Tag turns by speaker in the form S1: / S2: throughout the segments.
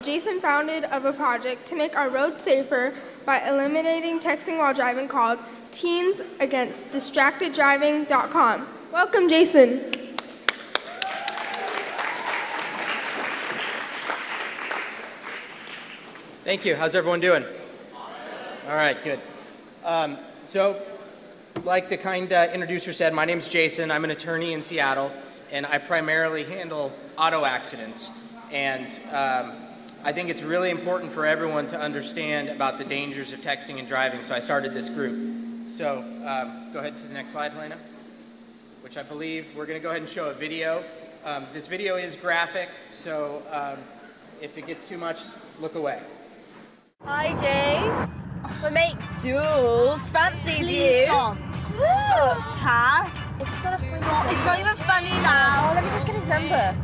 S1: Jason founded of a project to make our roads safer by eliminating texting while driving called teensagainstdistracteddriving.com. Welcome, Jason.
S2: Thank you. How's everyone doing? All right, good. So, like the kind introducer said, my name's Jason. I'm an attorney in Seattle, and I primarily handle auto accidents. And I think it's really important for everyone to understand about the dangers of texting and driving, so I started this group. So, go ahead to the next slide, Helena, which I believe we're going to go ahead and show a video. This video is graphic, so if it gets too much, look away.
S3: Hi, Jay. My mate Jules fancies you. Huh? It's not even funny now. Let me just get his number.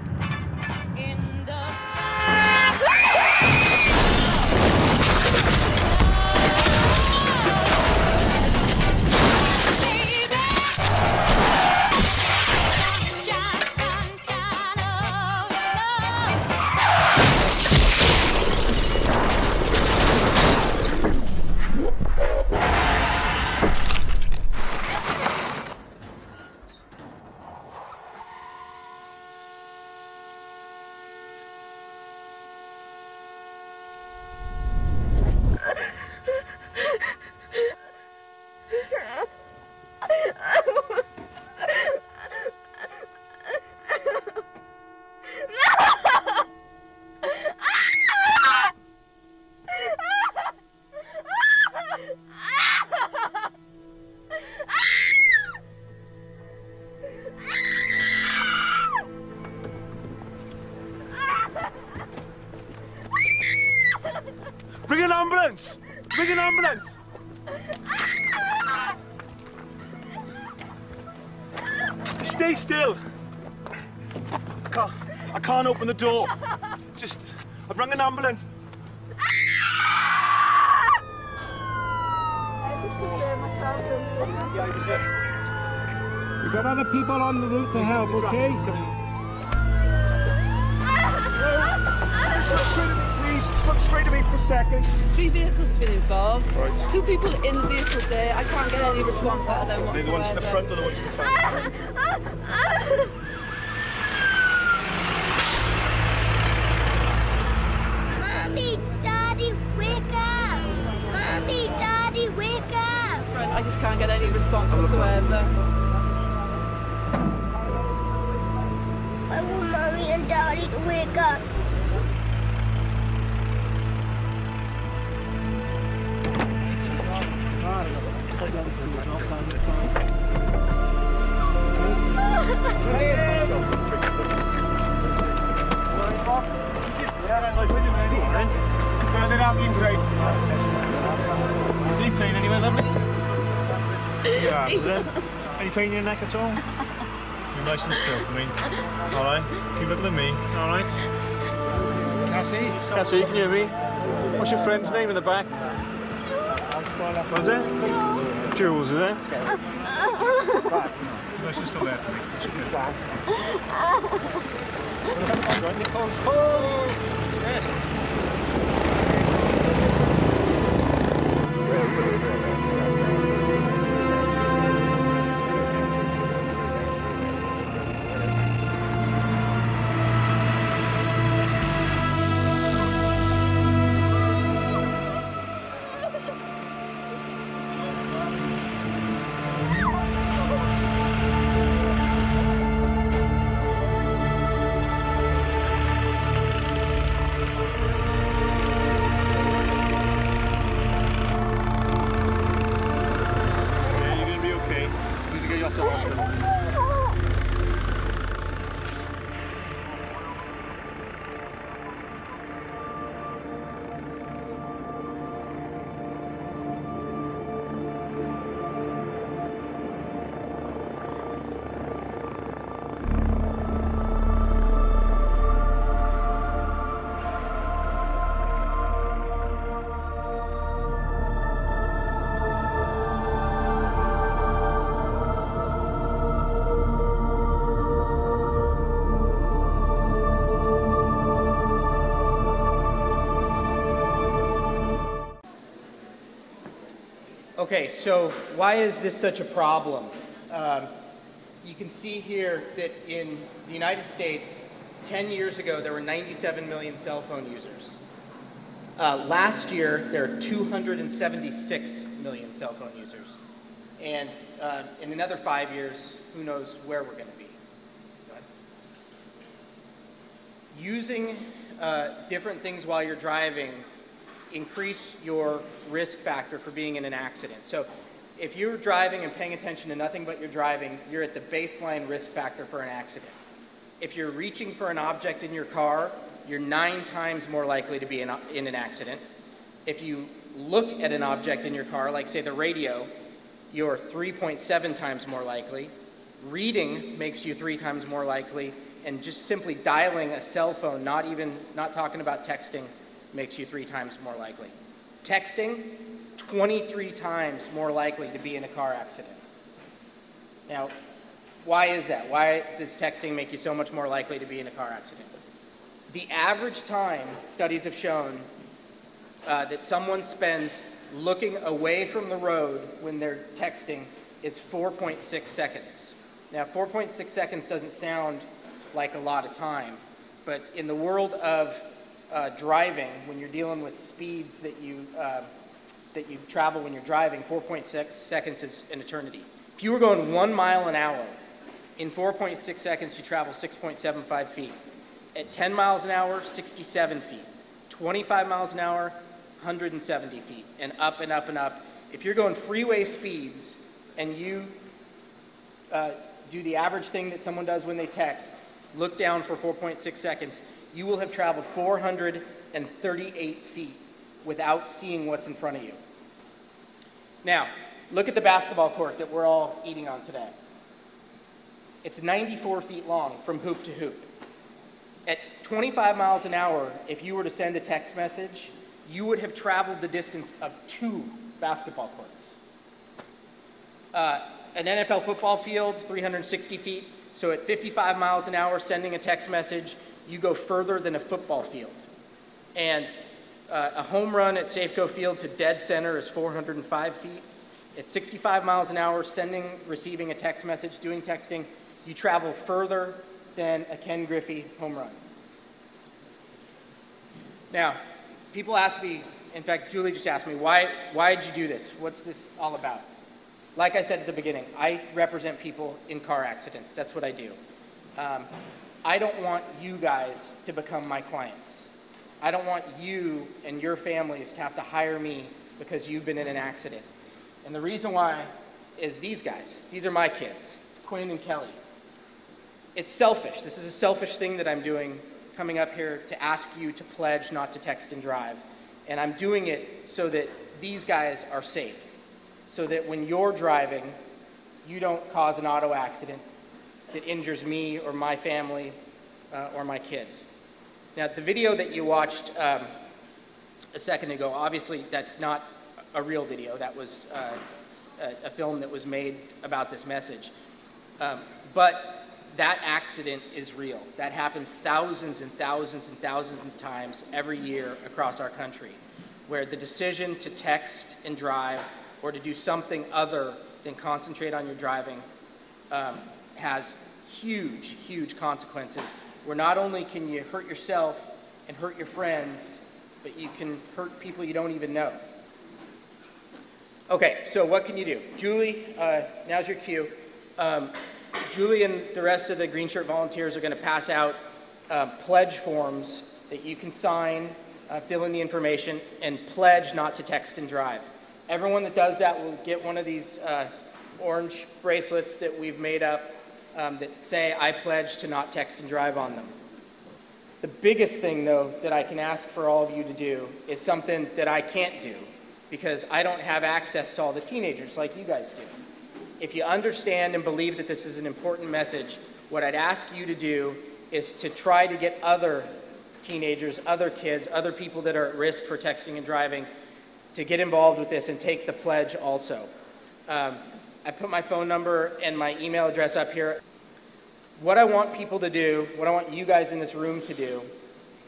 S4: Bring an ambulance! Bring an ambulance! Stay still! I can't open the door. I've rung an ambulance.
S5: We've got other people on the route to help, okay?
S4: Look straight at me for a second.
S6: 3 vehicles have been involved.
S4: Right.
S6: 2 people in the vehicle there. I can't get any response out of them whatsoever.
S4: The ones in the front or the ones in the back?
S3: Mommy, Daddy, wake up! Mommy, Daddy, wake up!
S6: I just can't get any response whatsoever.
S3: I want Mommy and Daddy to wake up.
S4: Any pain in your neck at all? You're nice and still for me. Alright, keep looking at me. Alright. Cassie, you can hear me? What's your friend's name in the back? What's it? Jules, is it? Nice and still there for me. Oh! Yes.
S2: Okay, so why is this such a problem? You can see here that in the United States, 10 years ago, there were 97 million cell phone users. Last year, there are 276 million cell phone users. And in another 5 years, who knows where we're going to be. Using different things while you're driving increase your risk factor for being in an accident. So if you're driving and paying attention to nothing but your driving, you're at the baseline risk factor for an accident. If you're reaching for an object in your car, you're 9 times more likely to be in an accident. If you look at an object in your car, like say the radio, you're 3.7 times more likely. Reading makes you 3 times more likely, and just simply dialing a cell phone, not talking about texting, makes you 3 times more likely. Texting, 23 times more likely to be in a car accident. Now, why is that? Why does texting make you so much more likely to be in a car accident? The average time, studies have shown, that someone spends looking away from the road when they're texting is 4.6 seconds. Now, 4.6 seconds doesn't sound like a lot of time, but in the world of driving, when you're dealing with speeds that you travel when you're driving, 4.6 seconds is an eternity. If you were going 1 mile an hour, in 4.6 seconds you travel 6.75 feet. At 10 miles an hour, 67 feet. 25 miles an hour, 170 feet, and up and up and up. If you're going freeway speeds and you do the average thing that someone does when they text, look down for 4.6 seconds, you will have traveled 438 feet without seeing what's in front of you. Now, look at the basketball court that we're all eating on today. It's 94 feet long from hoop to hoop. At 25 miles an hour, if you were to send a text message, you would have traveled the distance of 2 basketball courts. An NFL football field, 360 feet. So at 55 miles an hour, sending a text message, you go further than a football field. And a home run at Safeco Field to dead center is 405 feet. At 65 miles an hour, receiving a text message, doing texting, you travel further than a Ken Griffey home run. Now, people ask me, in fact, Julie just asked me, why did you do this? What's this all about? Like I said at the beginning, I represent people in car accidents. That's what I do. I don't want you guys to become my clients. I don't want you and your families to have to hire me because you've been in an accident. And the reason why is these guys. These are my kids. It's Quinn and Kelly. It's selfish. This is a selfish thing that I'm doing, coming up here to ask you to pledge not to text and drive. And I'm doing it so that these guys are safe, so that when you're driving, you don't cause an auto accident that injures me or my family or my kids. Now, the video that you watched a second ago, obviously that's not a real video. That was a film that was made about this message. But that accident is real. That happens thousands and thousands and thousands of times every year across our country, where the decision to text and drive or to do something other than concentrate on your driving has huge, huge consequences, where not only can you hurt yourself and hurt your friends, but you can hurt people you don't even know. Okay, so what can you do? Julie, now's your cue. Julie and the rest of the Green Shirt volunteers are going to pass out pledge forms that you can sign, fill in the information, and pledge not to text and drive. Everyone that does that will get one of these orange bracelets that we've made up that say, "I pledge to not text and drive" on them. The biggest thing, though, that I can ask for all of you to do is something that I can't do because I don't have access to all the teenagers like you guys do. If you understand and believe that this is an important message, what I'd ask you to do is to try to get other teenagers, other kids, other people that are at risk for texting and driving to get involved with this and take the pledge also. I put my phone number and my email address up here. What I want people to do, what I want you guys in this room to do,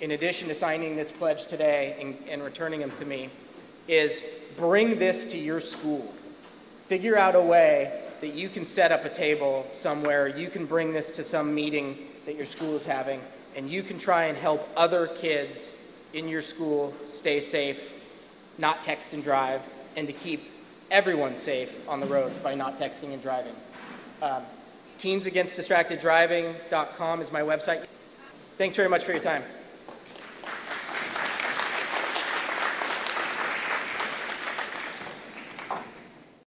S2: in addition to signing this pledge today and returning them to me, is bring this to your school. figure out a way that you can set up a table somewhere, you can bring this to some meeting that your school is having, and you can try and help other kids in your school stay safe, not text and drive, and to keep everyone safe on the roads by not texting and driving. teensagainstdistracteddriving.com is my website. Thanks very much for your time.